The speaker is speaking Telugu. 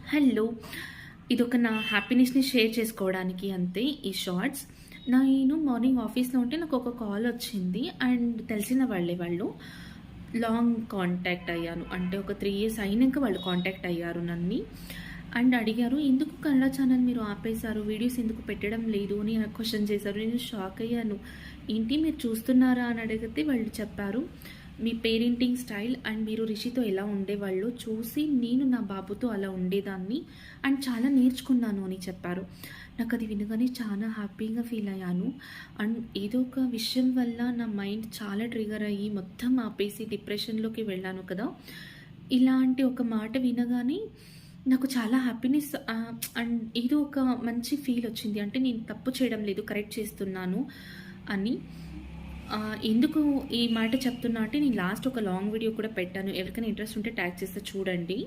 హలో! ఇదొక నా హ్యాపీనెస్‌ని షేర్ చేసుకోవడానికి అంతే ఈ షార్ట్స్. నేను మార్నింగ్ ఆఫీస్‌లో ఉంటే నాకొక కాలొచ్చింది. అండ్ తెలిసిన వాళ్ళే వాళ్ళు. లాంగ్ కాంటాక్ట్ అయ్యాను. అంటే ఒక 3 ఇయర్స్ అయినంక వాళ్ళు కాంటాక్ట్ అయ్యారు నన్ని. అండ్ అడిగారు, "ఎందుకు కన్నడ ఛానెల్ మీరు ఆపేశారు? వీడియోస్ ఎందుకు పెట్టడం లేదు?" అని క్వెషన్ చేశారు. నేను షాక్ అయ్యాను. "ఏంటి మీరు చూస్తున్నారా?" అని అడిగితే వాళ్ళు చెప్పారు, "మీ పేరెంటింగ్ స్టైల్ అండ్ మీరు రిషితో ఎలా ఉండేవాళ్ళో చూసి నేను నా బాబుతో అలా ఉండేదాన్ని అండ్ చాలా నేర్చుకున్నాను" అని చెప్పారు. నాకది వినగానే చాలా హ్యాపీగా ఫీల్ అయ్యాను. అండ్ ఏదో ఒక విషయం వల్ల నా మైండ్ చాలా ట్రిగ్గర్ అయ్యి మొత్తం ఆపేసి డిప్రెషన్‌లోకి వెళ్ళాను కదా! ఇలాంటి ఒక మాట వినగానే నాకు చాలా హ్యాపీనెస్ అండ్ ఏదో ఒక మంచి ఫీల్ వచ్చింది. అంటే నేను తప్పు చేయడం లేదు, కరెక్ట్ చేస్తున్నాను అని. ఎందుకు ఈ మాట చెప్తున్నా అంటే నేను లాస్ట్ ఒక లాంగ్ వీడియో కూడా పెట్టాను. ఎవరికైనా ఇంట్రెస్ట్ ఉంటే ట్యాగ్ చేస్తే చూడండి.